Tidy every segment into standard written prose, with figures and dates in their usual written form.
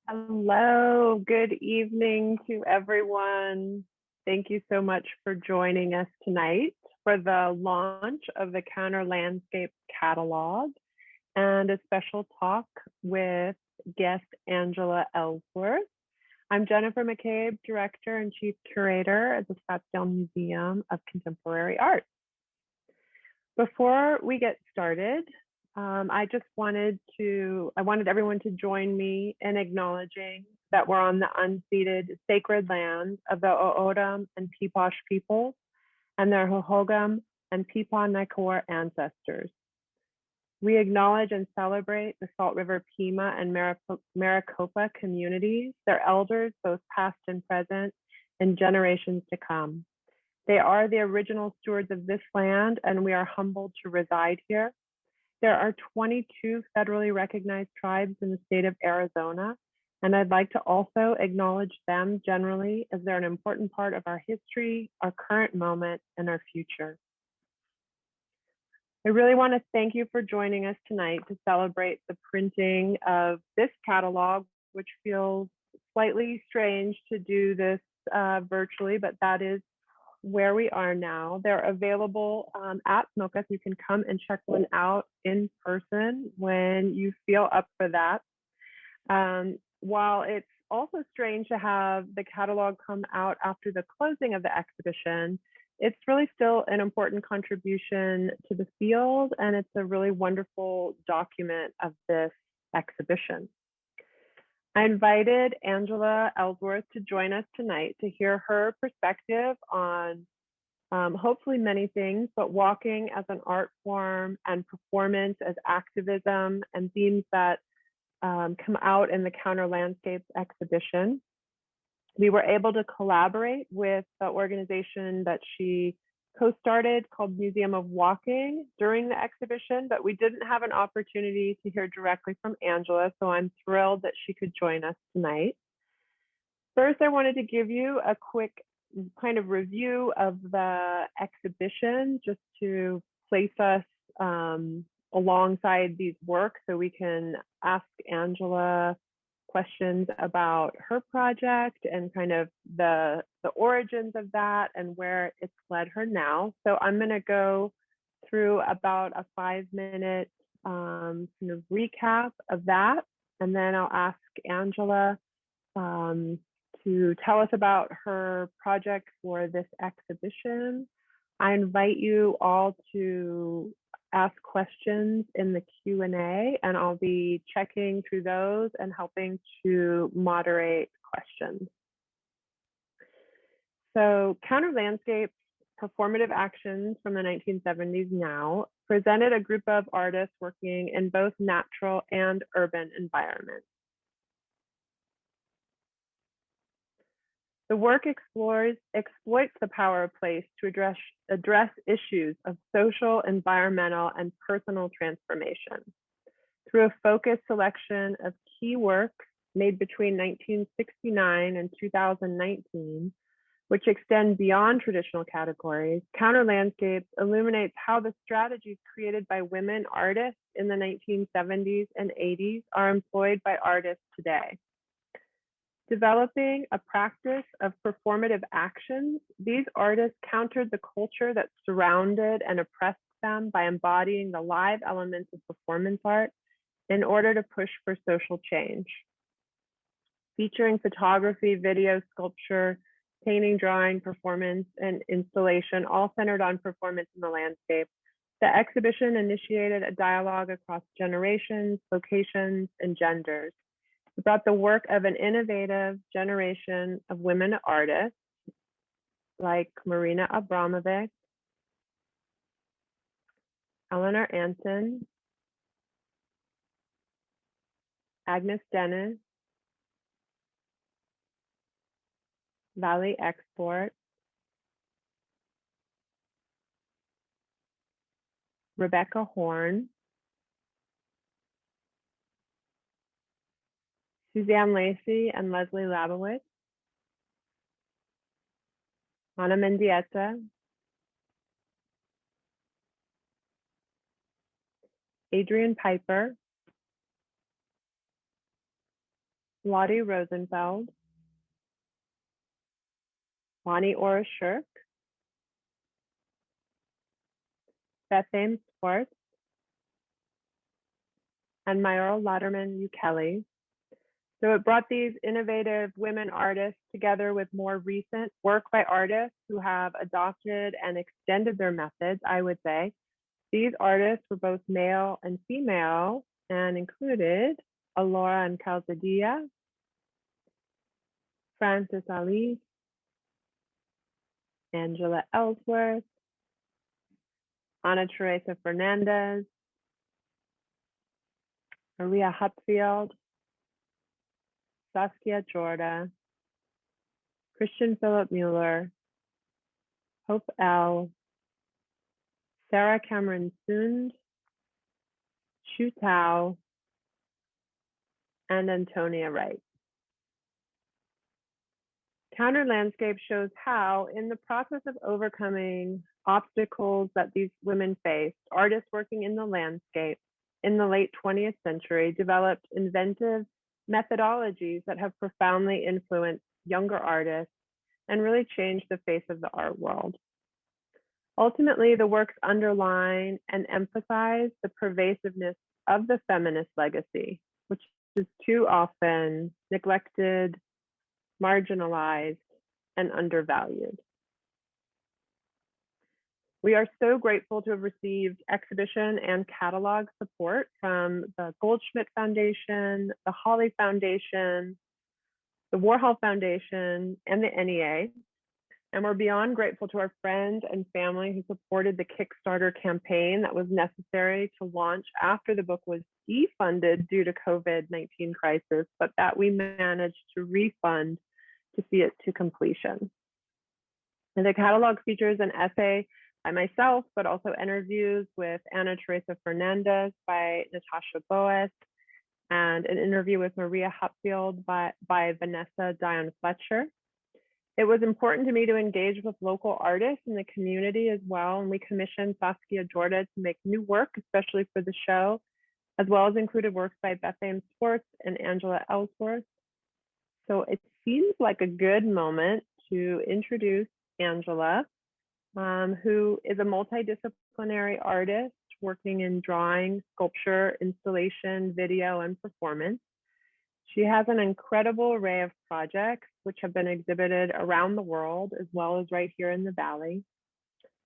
Hello, good evening to everyone. Thank you so much for joining us tonight for the launch of the Counter Landscape Catalog and a special talk with guest Angela Ellsworth. I'm Jennifer McCabe, Director and Chief Curator at the Scottsdale Museum of Contemporary Art. Before we get started, I wanted everyone to join me in acknowledging that we're on the unceded sacred land of the O'odham and Peepash peoples and their Hohokam and Peepaw-Nakor ancestors. We acknowledge and celebrate the Salt River Pima and Maricopa communities, their elders, both past and present, and generations to come. They are the original stewards of this land, and we are humbled to reside here. There are 22 federally recognized tribes in the state of Arizona, and I'd like to also acknowledge them generally as they're an important part of our history, our current moment, and our future. I really want to thank you for joining us tonight to celebrate the printing of this catalog, which feels slightly strange to do this virtually, but that is where we are now. They're available at SMOCA. You can come and check one out in person when you feel up for that. While it's also strange to have the catalog come out after the closing of the exhibition, it's really still an important contribution to the field, and it's a really wonderful document of this exhibition. I invited Angela Ellsworth to join us tonight to hear her perspective on hopefully many things, but walking as an art form and performance as activism and themes that come out in the Counter Landscapes exhibition. We were able to collaborate with the organization that she co-started called Museum of Walking during the exhibition, but we didn't have an opportunity to hear directly from Angela, so I'm thrilled that she could join us tonight. First, I wanted to give you a quick kind of review of the exhibition just to place us alongside these works so we can ask Angela questions about her project and kind of the origins of that and where it's led her now. So I'm going to go through about a 5-minute kind of recap of that, and then I'll ask Angela to tell us about her project for this exhibition. I invite you all to ask questions in the Q&A, and I'll be checking through those and helping to moderate questions. So Counter Landscapes, Performative Actions from the 1970s now presented a group of artists working in both natural and urban environments. The work exploits the power of place to address issues of social, environmental, and personal transformation. Through a focused selection of key works made between 1969 and 2019, which extend beyond traditional categories, Counter Landscapes illuminates how the strategies created by women artists in the 1970s and 80s are employed by artists today. Developing a practice of performative actions, these artists countered the culture that surrounded and oppressed them by embodying the live elements of performance art in order to push for social change. Featuring photography, video, sculpture, painting, drawing, performance, and installation, all centered on performance in the landscape, the exhibition initiated a dialogue across generations, locations, and genders. It brought the work of an innovative generation of women artists like Marina Abramovic, Eleanor Anton, Agnes Dennis, Valley Export, Rebecca Horn, Suzanne Lacey and Leslie Labowitz, Ana Mendieta, Adrian Piper, Lottie Rosenfeld, Bonnie Ora Shirk, Bethane Swartz, and Mayoral Latterman Ukele. So it brought these innovative women artists together with more recent work by artists who have adopted and extended their methods, I would say. These artists were both male and female and included Alora and Calzadilla, Frances Alice, Angela Ellsworth, Ana Teresa Fernandez, Maria Hupfield, Saskia Jorda, Christian Philip Mueller, Hope L., Sarah Cameron Sund, Shu Tao, and Antonia Wright. Counter Landscape shows how, in the process of overcoming obstacles that these women faced, artists working in the landscape in the late 20th century developed inventive methodologies that have profoundly influenced younger artists and really changed the face of the art world. Ultimately, the works underline and emphasize the pervasiveness of the feminist legacy, which is too often neglected, marginalized, and undervalued. We are so grateful to have received exhibition and catalog support from the Goldschmidt Foundation, the Holly Foundation, the Warhol Foundation, and the NEA. And we're beyond grateful to our friends and family who supported the Kickstarter campaign that was necessary to launch after the book was defunded due to COVID-19 crisis, but that we managed to refund to see it to completion. And the catalog features an essay by myself, but also interviews with Ana Teresa Fernandez by Natasha Boas, and an interview with Maria Hupfield by Vanessa Dion Fletcher. It was important to me to engage with local artists in the community as well, and we commissioned Saskia Jorda to make new work, especially for the show, as well as included works by Bethane Swartz and Angela Ellsworth. So it seems like a good moment to introduce Angela, who is a multidisciplinary artist working in drawing, sculpture, installation, video, and performance. She has an incredible array of projects which have been exhibited around the world, as well as right here in the Valley.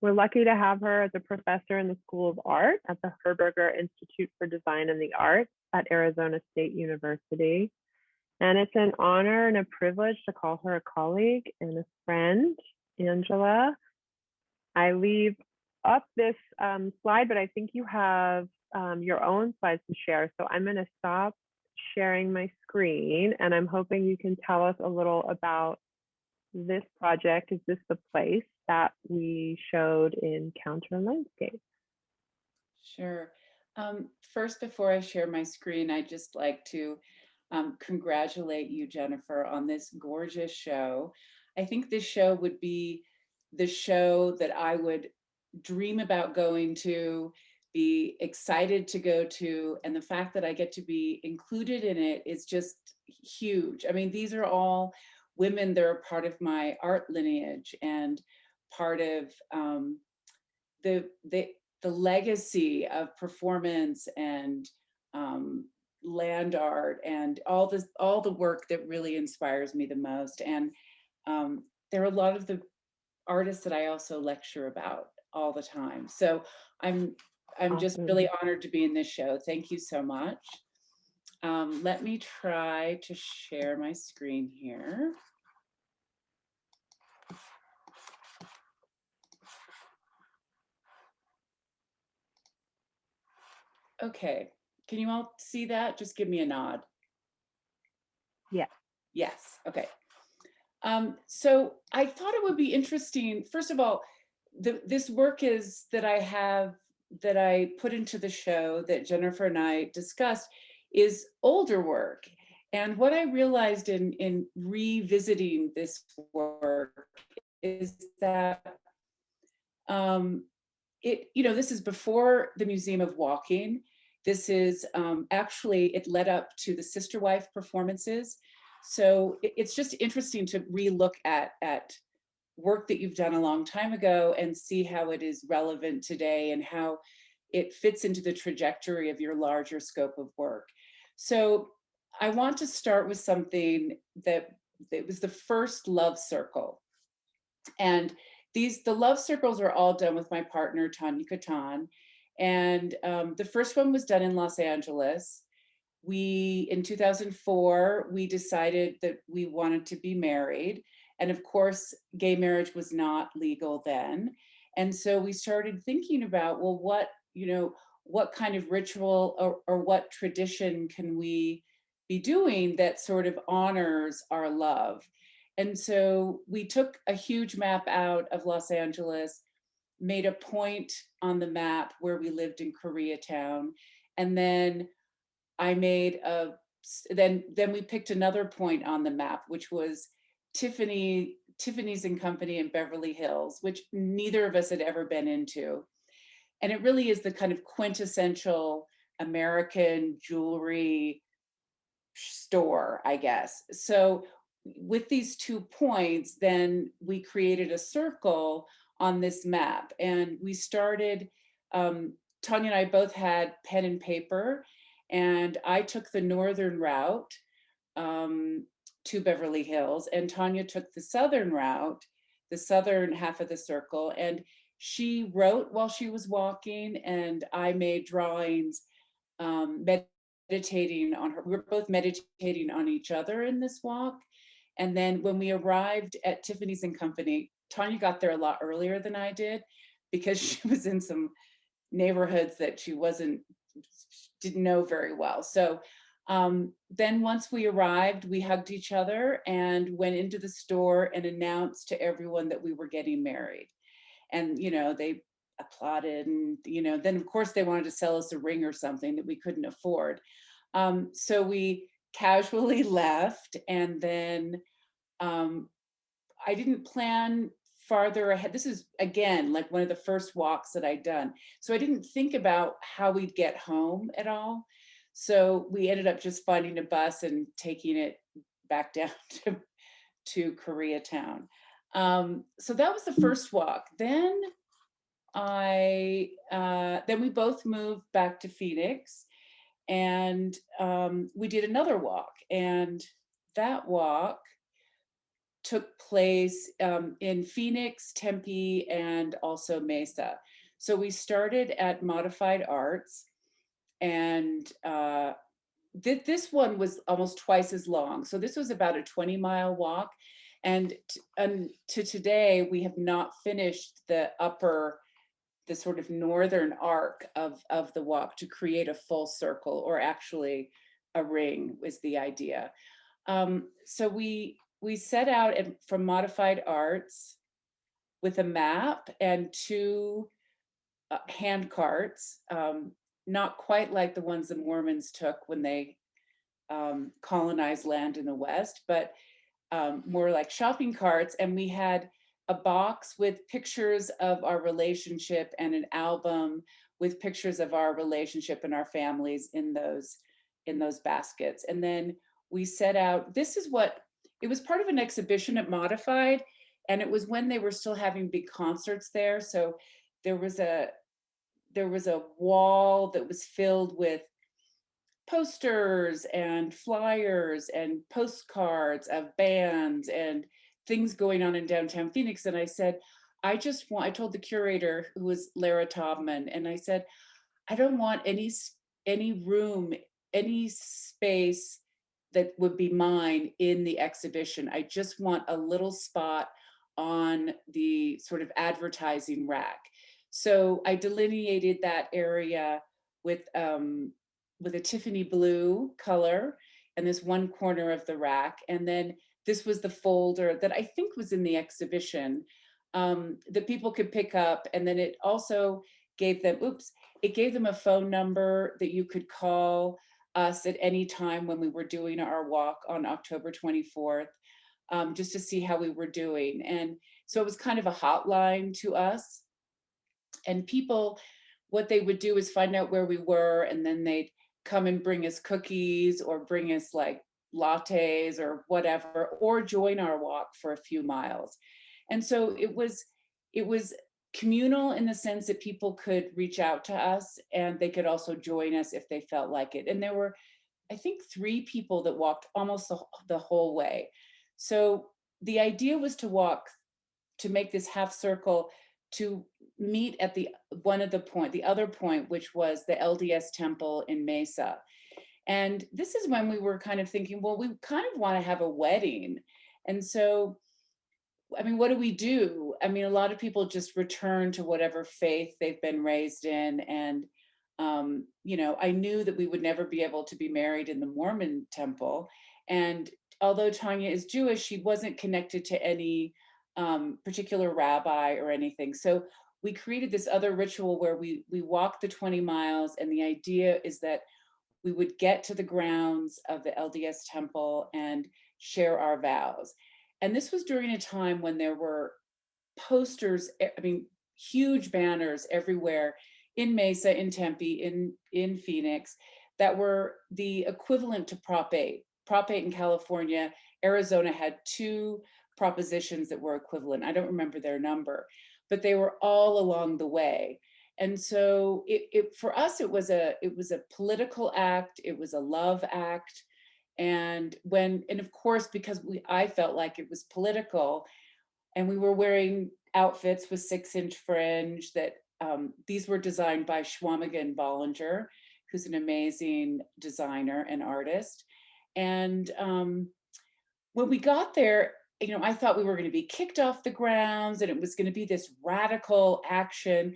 We're lucky to have her as a professor in the School of Art at the Herberger Institute for Design and the Arts at Arizona State University. And it's an honor and a privilege to call her a colleague and a friend. Angela, I leave up this slide, but I think you have your own slides to share. So I'm going to stop sharing my screen, and I'm hoping you can tell us a little about this project. Is this the place that we showed in Counter Landscape? Sure. First, before I share my screen, I'd just like to congratulate you, Jennifer, on this gorgeous show. I think this show would be the show that I would dream about going to, be excited to go to, and the fact that I get to be included in it is just huge. I mean, these are all women that are part of my art lineage and part of the legacy of performance and land art and all the work that really inspires me the most. And there are a lot of the artists that I also lecture about all the time. So I'm just really honored to be in this show. Thank you so much. Let me try to share my screen here. Okay, can you all see that? Just give me a nod. Yeah. Yes, okay. So I thought it would be interesting, first of all, this work is that I put into the show that Jennifer and I discussed is older work. And what I realized in revisiting this work is that this is before the Museum of Walking. This is actually, it led up to the Sister Wife performances. So it's just interesting to relook at work that you've done a long time ago and see how it is relevant today and how it fits into the trajectory of your larger scope of work. So I want to start with something that was the first love circle. And the love circles are all done with my partner, Tanya Katan. And the first one was done in Los Angeles. In 2004, we decided that we wanted to be married. And of course, gay marriage was not legal then. And so we started thinking about, well, what kind of ritual or what tradition can we be doing that sort of honors our love? And so we took a huge map out of Los Angeles, made a point on the map where we lived in Koreatown, and then I made a then we picked another point on the map, which was Tiffany's and Company in Beverly Hills, which neither of us had ever been into. And it really is the kind of quintessential American jewelry store, I guess. So with these 2 points, then we created a circle on this map, and we started. Tanya and I both had pen and paper, and I took the northern route to Beverly Hills, and Tanya took the southern route, the southern half of the circle, and she wrote while she was walking, and I made drawings, meditating on her. We were both meditating on each other in this walk. And then when we arrived at Tiffany's and Company, Tanya got there a lot earlier than I did because she was in some neighborhoods that didn't know very well. So then once we arrived, we hugged each other and went into the store and announced to everyone that we were getting married. And, they applauded, and, then of course they wanted to sell us a ring or something that we couldn't afford. So we casually left, and then I didn't plan farther ahead. This is, again, like one of the first walks that I'd done. So I didn't think about how we'd get home at all. So we ended up just finding a bus and taking it back down to Koreatown. So that was the first walk. Then then we both moved back to Phoenix, and we did another walk. And that walk took place in Phoenix, Tempe, and also Mesa. So we started at Modified Arts, and this one was almost twice as long. So this was about a 20-mile walk. And to today, we have not finished the sort of northern arc of the walk to create a full circle, or actually a ring was the idea. So we set out from Modified Arts with a map and 2 hand carts, not quite like the ones the Mormons took when they colonized land in the West, but more like shopping carts. And we had a box with pictures of our relationship and an album with pictures of our relationship and our families in those baskets. And then we set out, it was part of an exhibition at Modified, and it was when they were still having big concerts there. So there was a wall that was filled with posters and flyers and postcards of bands and things going on in downtown Phoenix. And I said, I told the curator, who was Lara Taubman, and I said, I don't want any room, any space that would be mine in the exhibition. I just want a little spot on the sort of advertising rack. So I delineated that area with a Tiffany blue color and this one corner of the rack. And then this was the folder that I think was in the exhibition that people could pick up. And then it also gave them, it gave them a phone number that you could call us at any time when we were doing our walk on October 24th, just to see how we were doing. And so it was kind of a hotline to us. And people what they would do is find out where we were, and then they'd come and bring us cookies or bring us like lattes or whatever, or join our walk for a few miles. And so it was communal in the sense that people could reach out to us and they could also join us if they felt like it. And there were, I think, 3 people that walked almost the whole way. So the idea was to walk, to make this half circle, to meet at the other point, which was the LDS temple in Mesa. And this is when we were kind of thinking, well, we kind of want to have a wedding. And so, I mean, what do we do? I mean, a lot of people just return to whatever faith they've been raised in. And, I knew that we would never be able to be married in the Mormon temple. And although Tanya is Jewish, she wasn't connected to any particular rabbi or anything. So we created this other ritual where we walked the 20 miles. And the idea is that we would get to the grounds of the LDS temple and share our vows. And this was during a time when there were posters, I mean, huge banners everywhere in Mesa, in Tempe, in Phoenix, that were the equivalent to Prop 8. Prop 8 in California, Arizona had 2 propositions that were equivalent. I don't remember their number, but they were all along the way. And so for us, it was a political act, it was a love act. And of course, because I felt like it was political, and we were wearing outfits with 6-inch fringe that these were designed by Schwamiga and Bollinger, who's an amazing designer and artist. And when we got there, I thought we were going to be kicked off the grounds and it was going to be this radical action.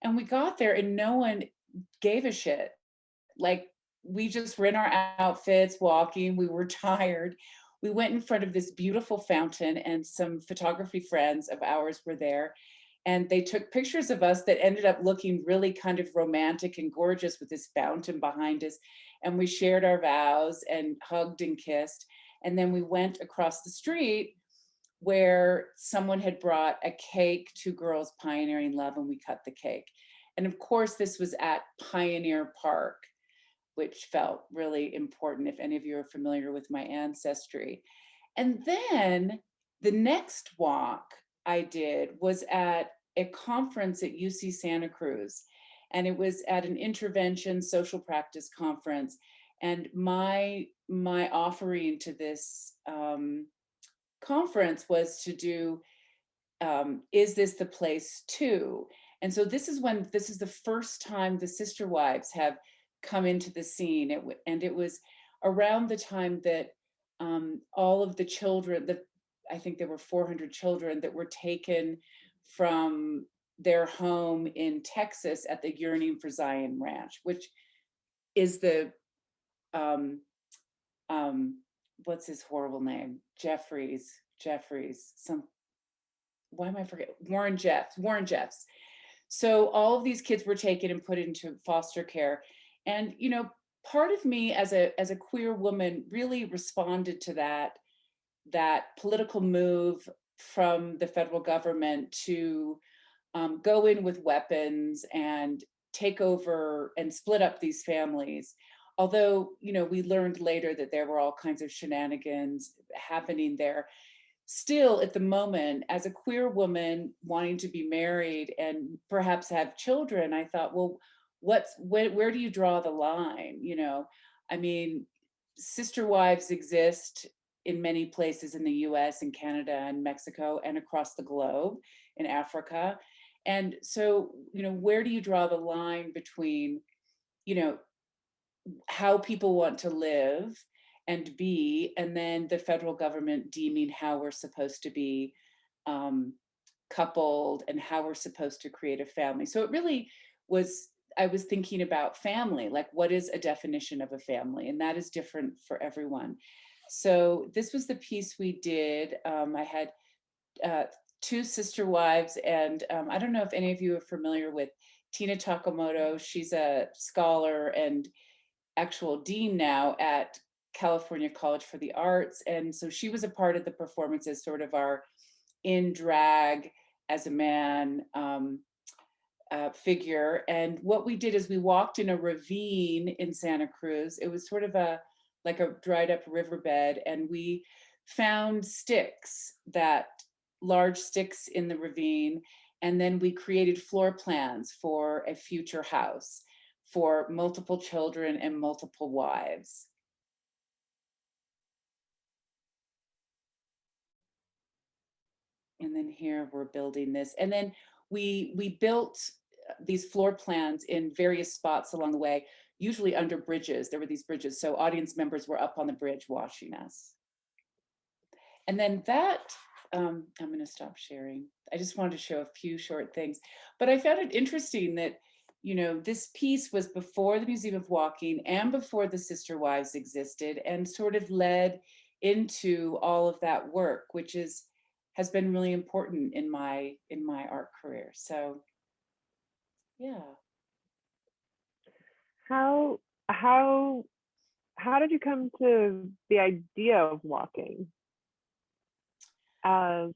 And we got there and no one gave a shit. Like, we just were in our outfits walking, we were tired. We went in front of this beautiful fountain and some photography friends of ours were there. And they took pictures of us that ended up looking really kind of romantic and gorgeous with this fountain behind us. And we shared our vows and hugged and kissed. And then we went across the street where someone had brought a cake to Girls Pioneering Love, and we cut the cake. And of course, this was at Pioneer Park, which felt really important if any of you are familiar with my ancestry. And then the next walk I did was at a conference at UC Santa Cruz, and it was at an intervention social practice conference. And my offering to this conference was to do Is This the Place Too? And so this is the first time the Sister Wives have come into the scene. And it was around the time that all of the children, I think there were 400 children that were taken from their home in Texas at the Yearning for Zion Ranch, which is the what's his horrible name? Jeffries, why am I forgetting? Warren Jeffs. So all of these kids were taken and put into foster care. And, part of me as a queer woman really responded to that political move from the federal government to go in with weapons and take over and split up these families. Although, we learned later that there were all kinds of shenanigans happening there. Still, at the moment, as a queer woman wanting to be married and perhaps have children, I thought, well, where do you draw the line? I mean, sister wives exist in many places in the US and Canada and Mexico and across the globe, in Africa. And so, where do you draw the line between, how people want to live and be, and then the federal government deeming how we're supposed to be coupled and how we're supposed to create a family. So it really was, I was thinking about family, like what is a definition of a family? And that is different for everyone. So this was the piece we did. I had 2 sister wives, and I don't know if any of you are familiar with Tina Takamoto. She's a scholar and actual dean now at California College for the Arts. And so she was a part of the performance as sort of our in drag as a man figure. And what we did is we walked in a ravine in Santa Cruz. It was sort of like a dried up riverbed, and we found sticks, that large sticks in the ravine, and then we created floor plans for a future house for multiple children and multiple wives. And then here we're building this. And then we built these floor plans in various spots along the way, usually under bridges. There were these bridges, so audience members were up on the bridge watching us. And then that, I'm going to stop sharing. I just wanted to show a few short things, but I found it interesting that, you know, this piece was before the Museum of Walking and before the Sister Wives existed, and sort of led into all of that work, which has been really important in my art career. So yeah. How how how did you come to the idea of walking as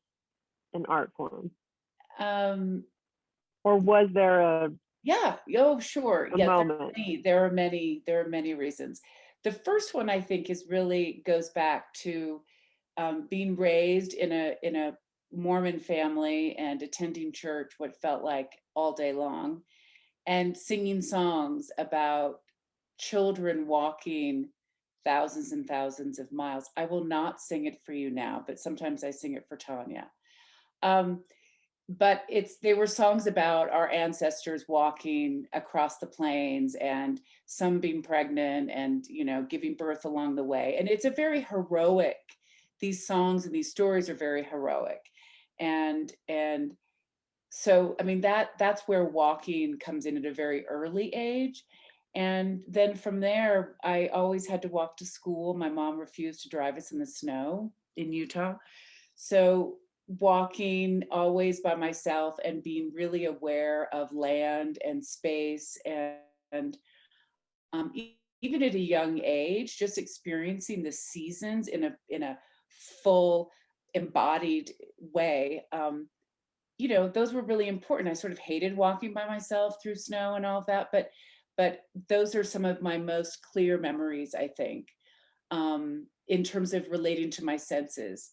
an art form? Um, Or was there yeah. Oh, sure. a Yeah. moment? There are many reasons. The first one, I think, is really goes back to being raised in a Mormon family and attending church what felt like all day long, and singing songs about children walking thousands and thousands of miles. I will not sing it for you now, but sometimes I sing it for Tanya. Um, but they were songs about our ancestors walking across the plains, and some being pregnant and, you know, giving birth along the way. And it's a very heroic, these songs and these stories are very heroic. And so, I mean, that's where walking comes in at a very early age. And then from there, I always had to walk to school. My mom refused to drive us in the snow in Utah. So walking always by myself and being really aware of land and space, and even at a young age, just experiencing the seasons in a full embodied way. You know, those were really important. I sort of hated walking by myself through snow and all of that, but those are some of my most clear memories, I think, in terms of relating to my senses.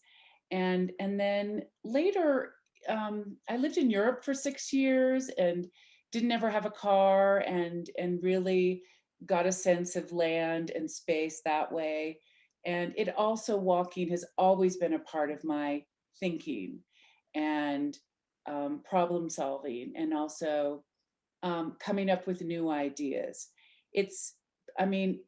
And then later, I lived in Europe for 6 years and didn't ever have a car, and really got a sense of land and space that way. And it also, walking has always been a part of my thinking and problem solving, and also coming up with new ideas. It's, I mean,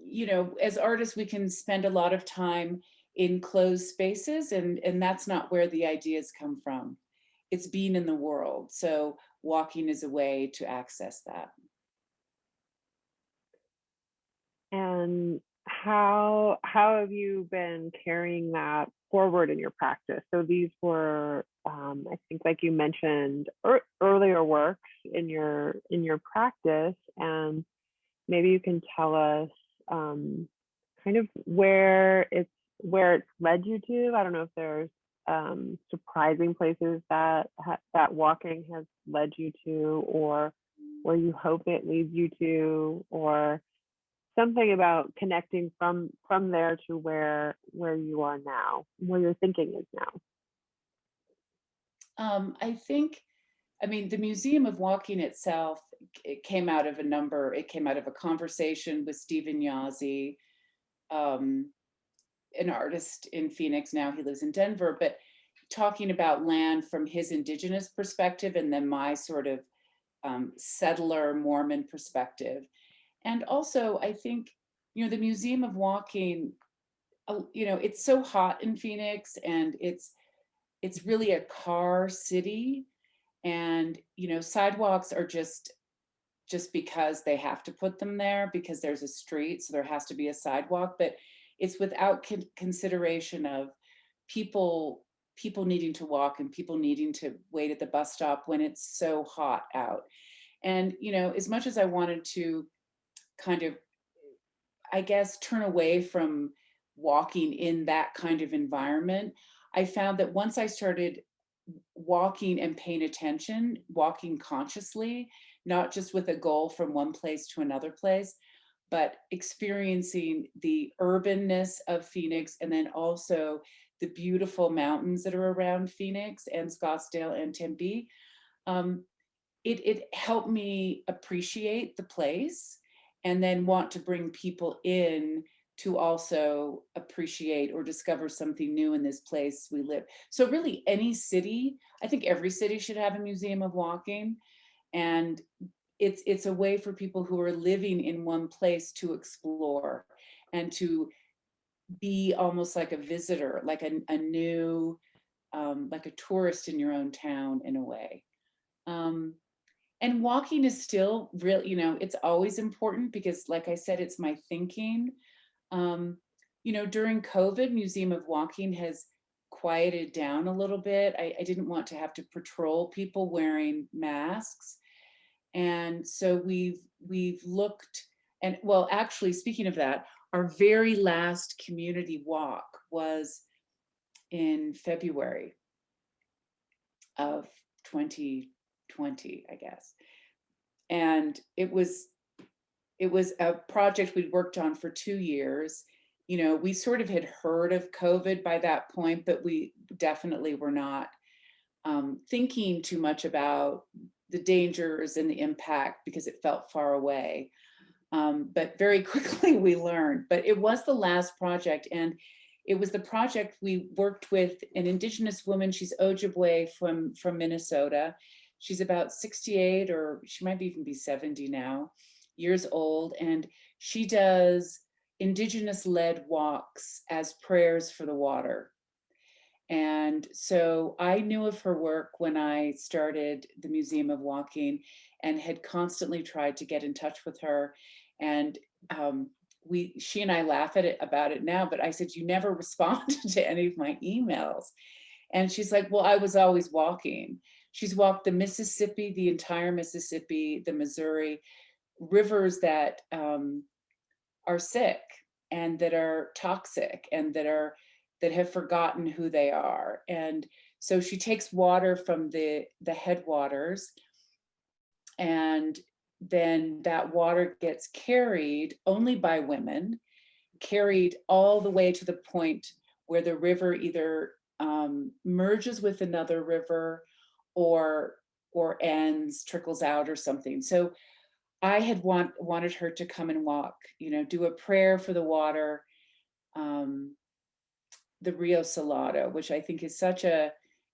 you know, as artists, we can spend a lot of time in closed spaces, and that's not where the ideas come from. It's being in the world. So walking is a way to access that. And how have you been carrying that forward in your practice? So these were, I think, like you mentioned, earlier works in your practice, and maybe you can tell us kind of where it's led you to. I don't know if there's surprising places that that walking has led you to, or where you hope it leads you to, or something about connecting from there to where you are now, where your thinking is now. I think, I mean, the Museum of Walking itself, it came out of it came out of a conversation with Stephen Yazzie, um, an artist in Phoenix. Now he lives in Denver, but talking about land from his indigenous perspective, and then my sort of settler Mormon perspective. And also, I think, you know, the Museum of Walking, you know, it's so hot in Phoenix, and it's really a car city. And, you know, sidewalks are just because they have to put them there because there's a street, so there has to be a sidewalk, but it's without consideration of people needing to walk and people needing to wait at the bus stop when it's so hot out. And, you know, as much as I wanted to kind of, I guess, turn away from walking in that kind of environment, I found that once I started walking and paying attention, walking consciously, not just with a goal from one place to another place, but experiencing the urbanness of Phoenix and then also the beautiful mountains that are around Phoenix and Scottsdale and Tempe. Um, it helped me appreciate the place and then want to bring people in to also appreciate or discover something new in this place we live. So really any city, I think every city should have a museum of walking, and it's a way for people who are living in one place to explore and to be almost like a visitor, like a new like a tourist in your own town in a way. Um, and walking is still real, you know, it's always important because, like I said, it's my thinking. Um, you know, during COVID, Museum of Walking has quieted down a little bit. I didn't want to have to patrol people wearing masks. And so we've looked, and well, actually, speaking of that, our very last community walk was in February of 2020, I guess. And it was a project we'd worked on for 2 years. You know, we sort of had heard of COVID by that point, but we definitely were not thinking too much about the dangers and the impact because it felt far away. But very quickly we learned. But it was the last project, and it was the project we worked with an Indigenous woman. She's Ojibwe from Minnesota. She's about 68, or she might even be 70 now, years old, and she does Indigenous-led walks as prayers for the water. And so I knew of her work when I started the Museum of Walking and had constantly tried to get in touch with her. And she and I laugh at it about it now, but I said, you never responded to any of my emails. And she's like, well, I was always walking. She's walked the Mississippi, the entire Mississippi, the Missouri, rivers that are sick and that are toxic and that have forgotten who they are. And so she takes water from the headwaters, and then that water gets carried only by women, carried all the way to the point where the river either merges with another river or ends, trickles out or something. So I had wanted her to come and walk, you know, do a prayer for the water, um, the Rio Salado, which I think is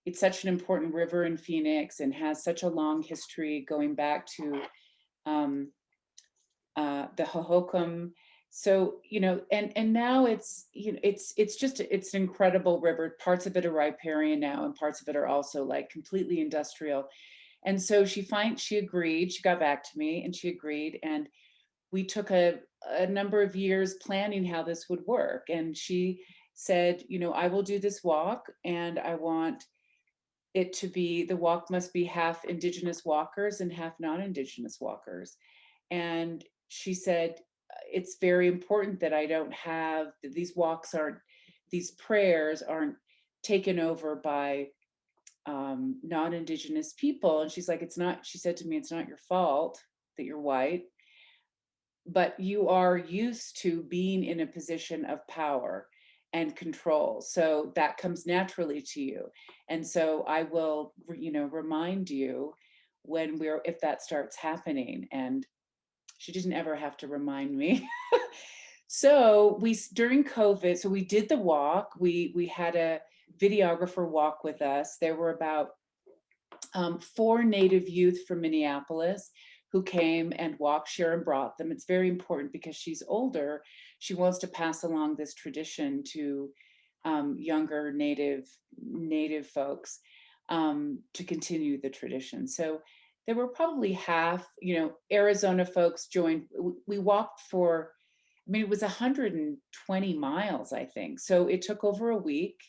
it's such an important river in Phoenix and has such a long history going back to um, the Hohokam. So, you know, and now it's, you know, it's an incredible river. Parts of it are riparian now, and parts of it are also like completely industrial. And so she agreed, she got back to me and she agreed. And we took a number of years planning how this would work. And she said, you know, I will do this walk, and I want it to be, the walk must be half Indigenous walkers and half non-Indigenous walkers. And she said, it's very important that I don't have, that these prayers aren't taken over by non-Indigenous people. And she's like, it's not, she said to me, it's not your fault that you're white, but you are used to being in a position of power and control. So that comes naturally to you. And so I will, you know, remind you if that starts happening. And she didn't ever have to remind me. So during COVID, so we did the walk. We had a videographer walk with us. There were about 4 Native youth from Minneapolis who came and walked. Sharon brought them. It's very important because she's older. She wants to pass along this tradition to younger Native folks to continue the tradition. So there were probably half, you know, Arizona folks joined. We walked for, I mean, it was 120 miles, I think. So it took over a week.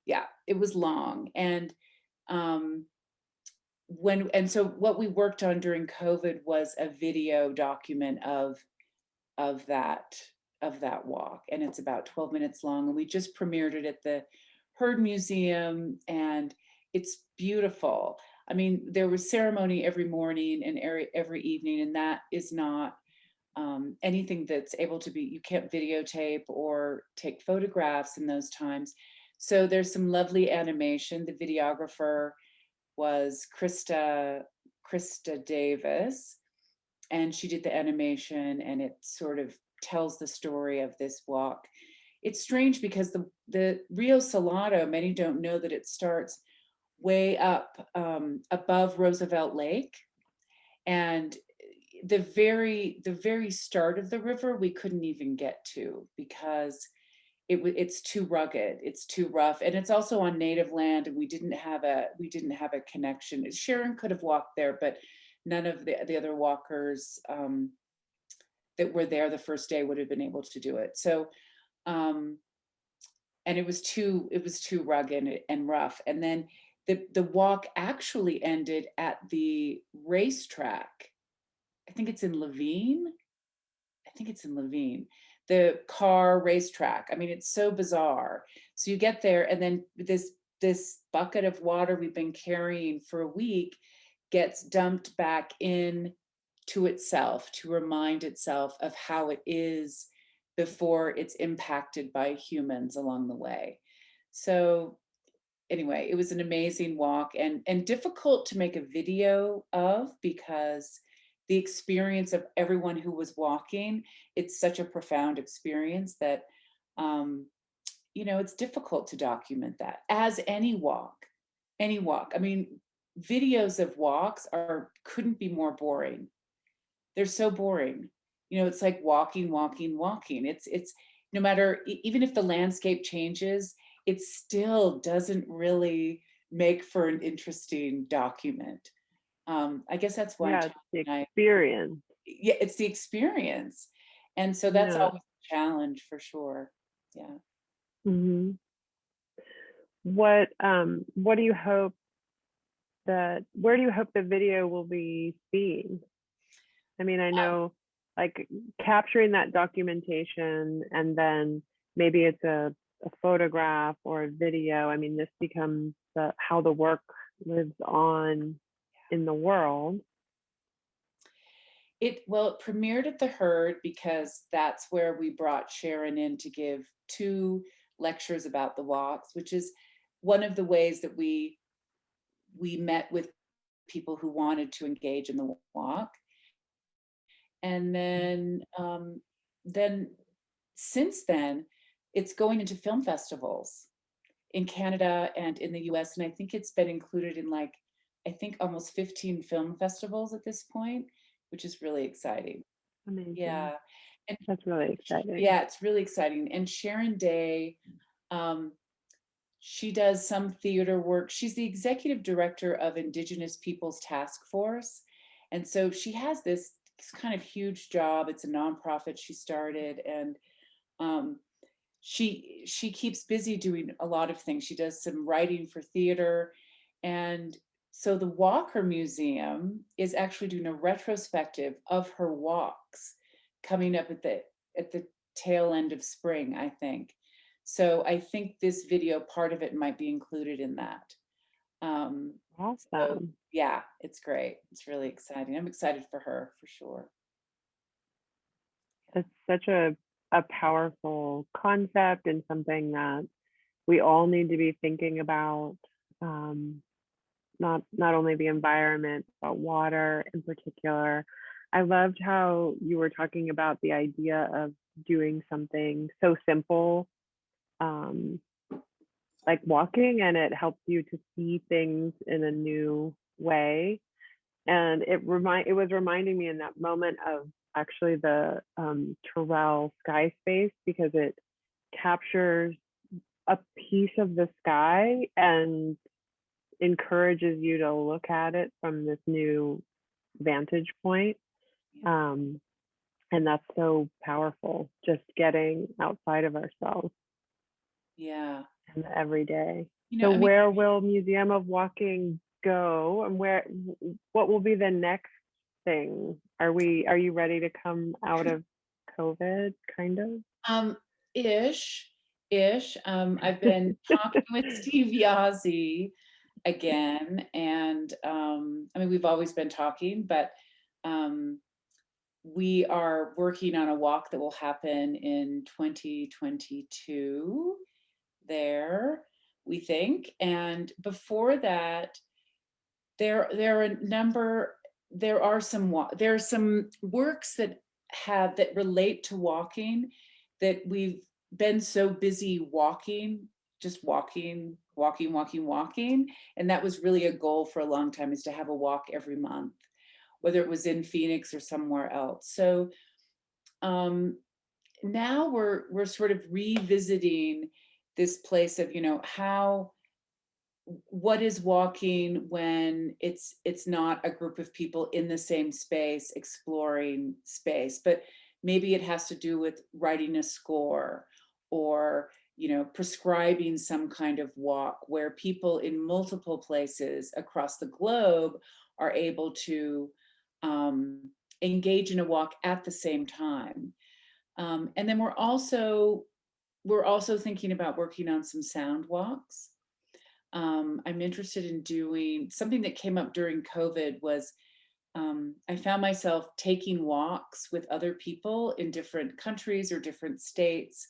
Yeah, it was long. And so what we worked on during COVID was a video document of that walk, and it's about 12 minutes long, and we just premiered it at the Heard Museum, and It's beautiful. I mean, there was ceremony every morning and every evening, and that is not anything that's able to be, you can't videotape or take photographs in those times. So there's some lovely animation. The videographer was Krista Davis, and she did the animation, and it sort of tells the story of this walk. It's strange because the Rio Salado, many don't know that it starts way up above Roosevelt Lake, and the very start of the river we couldn't even get to because it's too rugged, it's too rough, and it's also on native land, and we didn't have a connection. Sharon could have walked there, but none of the other walkers that were there the first day would have been able to do it. So um and it was too rugged and rough. And then the walk actually ended at the racetrack. I think it's in Levine. I think it's in Levine, the car racetrack. I mean, it's so bizarre. So you get there, and then this bucket of water we've been carrying for a week gets dumped back in to itself to remind itself of how it is before it's impacted by humans along the way. So anyway, it was an amazing walk, and difficult to make a video of because the experience of everyone who was walking, it's such a profound experience that um, it's difficult to document that, as any walk. I mean, videos of walks are couldn't be more boring. They're so boring. It's like walking, walking, walking. It's no matter, even if the landscape changes, it still doesn't really make for an interesting document. I guess that's why Yeah, it's the Tony and experience. yeah, it's the experience. And so that's Yeah. always a challenge for sure. Yeah. Hmm. What do you hope that where do you hope the video will be seen? I mean, I know like capturing that documentation and then maybe it's a photograph or a video. I mean, this becomes how the work lives on in the world. It premiered at the Herd because that's where we brought Sharon in to give 2 lectures about the walks, which is one of the ways that we met with people who wanted to engage in the walk. And then since then, it's going into film festivals in Canada and in the US, and I think it's been included in, like, I think almost 15 film festivals at this point, which is really exciting. Amazing. Yeah, and That's really exciting. yeah, it's really exciting. And Sharon Day, um, she does some theater work. She's the executive director of Indigenous Peoples Task Force. And so she has this kind of huge job. It's a nonprofit she started, and um, she keeps busy doing a lot of things. She does some writing for theater, and so the Walker Museum is actually doing a retrospective of her walks coming up at the tail end of spring, I think. So I think this video, part of it might be included in that. Um, so Awesome. yeah, it's great. It's really exciting. I'm excited for her for sure. It's such a powerful concept and something that we all need to be thinking about. Um, not only the environment but water in particular. I loved how you were talking about the idea of doing something so simple, um, like walking, and it helps you to see things in a new way. And it was reminding me in that moment of actually the Terrell sky space, because it captures a piece of the sky and encourages you to look at it from this new vantage point. Yeah. Um, and that's so powerful, just getting outside of ourselves Yeah. in the everyday. So I mean, where will Museum of Walking go, and what will be the next thing? Are you ready to come out of COVID, kind of? um, ish, ish. I've been talking with Steve Yazzie, again. And I mean, we've always been talking, but um, we are working on a walk that will happen in 2022 there, we think. And before that, there are a number, there are some works that relate to walking, that we've been so busy walking, just walking. And that was really a goal for a long time, is to have a walk every month, whether it was in Phoenix or somewhere else. So um, now we're sort of revisiting this place of, how, what is walking when it's not a group of people in the same space exploring space, but maybe it has to do with writing a score, or prescribing some kind of walk where people in multiple places across the globe are able to um, engage in a walk at the same time. And then we're also thinking about working on some sound walks. I'm interested in doing something that came up during COVID. Was I found myself taking walks with other people in different countries or different states.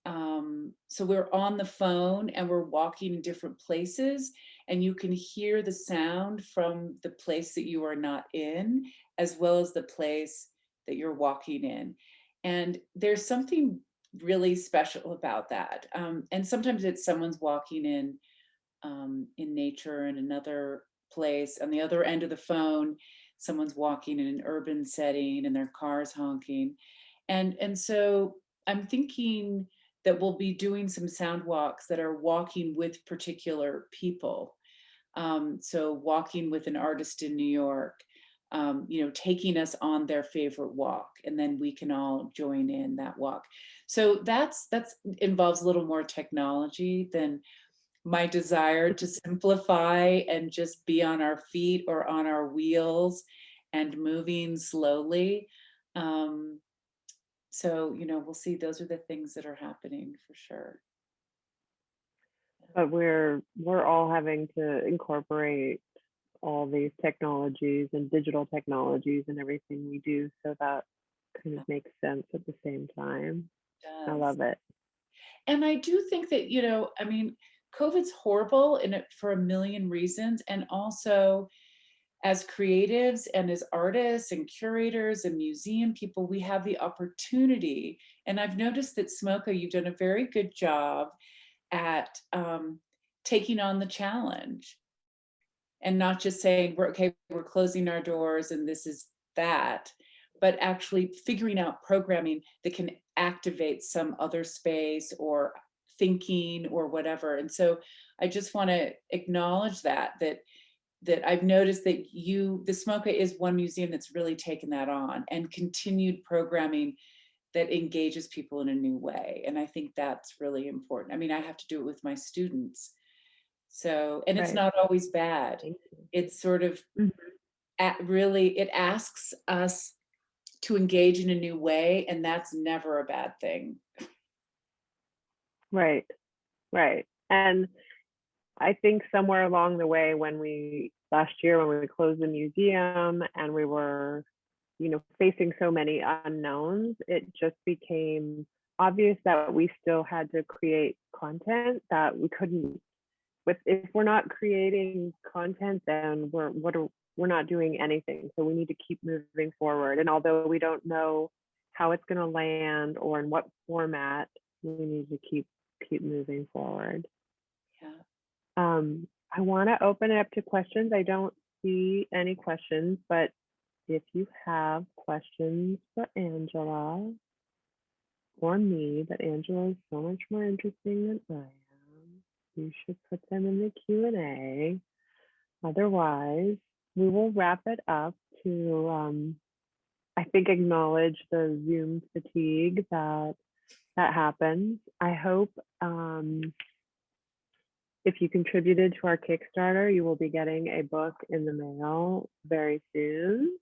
So we're on the phone and we're walking in different places, and you can hear the sound from the place that you are not in, as well as the place that you're walking in. And there's something really special about that. And sometimes it's someone's walking in nature in another place. On the other end of the phone, someone's walking in an urban setting and their car's honking. And so I'm thinking that we'll be doing some sound walks that are walking with particular people. So walking with an artist in New York, taking us on their favorite walk, and then we can all join in that walk. So that's involves a little more technology than my desire to simplify and just be on our feet or on our wheels and moving slowly. Um, so, we'll see. Those are the things that are happening for sure. But we're all having to incorporate all these technologies and digital technologies and everything we do, so that kind of makes sense at the same time. It I does. love it. And I do think that, I mean, COVID's horrible in it for a million reasons. And also, as creatives and as artists and curators and museum people, we have the opportunity. And I've noticed that Smoka, you've done a very good job at taking on the challenge, and not just saying, we're closing our doors and this is that, but actually figuring out programming that can activate some other space or thinking or whatever. And so I just want to acknowledge that I've noticed that the Smoka is one museum that's really taken that on and continued programming that engages people in a new way. And I think that's really important. I mean, I have to do it with my students. So, and it's Right. not always bad. Thank you. It's sort of Mhm. really, it asks us to engage in a new way, and that's never a bad thing. Right, right. And I think somewhere along the way, when we last year when we closed the museum and we were, facing so many unknowns, it just became obvious that we still had to create content, that we couldn't, with if we're not creating content, then we're not doing anything. So we need to keep moving forward. And although we don't know how it's going to land or in what format, we need to keep moving forward. Yeah. I want to open it up to questions. I don't see any questions, but if you have questions for Angela or me, but Angela is so much more interesting than I am, you should put them in the Q&A. Otherwise, we will wrap it up to, I think, acknowledge the Zoom fatigue that happens. I hope if you contributed to our Kickstarter, you will be getting a book in the mail very soon.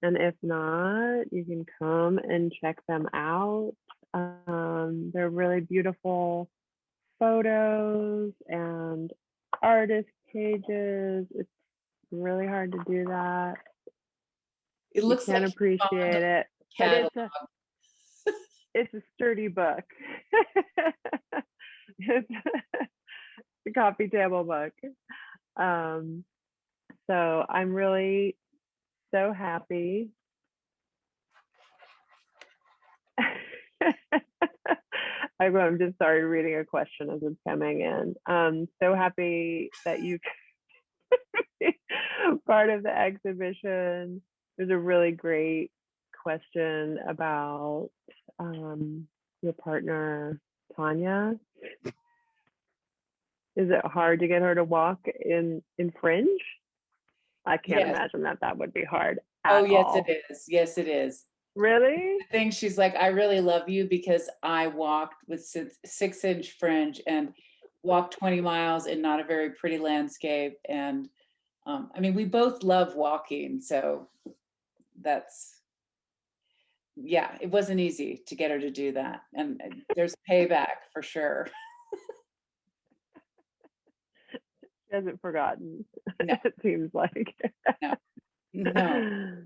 And if not, you can come and check them out. They're really beautiful photos and artist pages. It's really hard to do that. It You looks like can't you found appreciate a it, but catalog. it's a sturdy book. It's a coffee table book. Um, so I'm really so happy. I'm just started reading a question as it's coming in. So happy that you part of the exhibition. There's a really great question about your partner, Tanya. Is it hard to get her to walk in Fringe? I can't Yes. imagine that would be hard Oh, at yes, all. it is. Yes, it is. Really? The thing she's like, I really love you because I walked with 6-inch fringe and walked 20 miles in not a very pretty landscape. And I mean, we both love walking. So that's, yeah, it wasn't easy to get her to do that. And there's payback for sure. She hasn't forgotten, No, it seems like. no, no.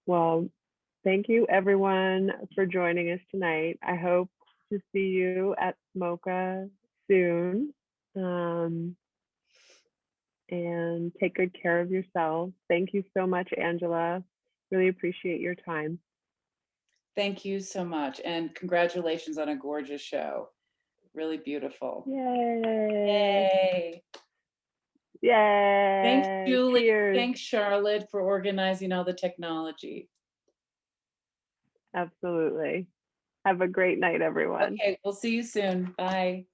Well, thank you everyone for joining us tonight. I hope to see you at SMOCA soon. And take good care of yourself. Thank you so much, Angela. Really appreciate your time. Thank you so much. And congratulations on a gorgeous show. Really beautiful. Yay. Yay. Yay. Thanks, Julie. Cheers. Thanks, Charlotte, for organizing all the technology. Absolutely. Have a great night, everyone. Okay, we'll see you soon. Bye.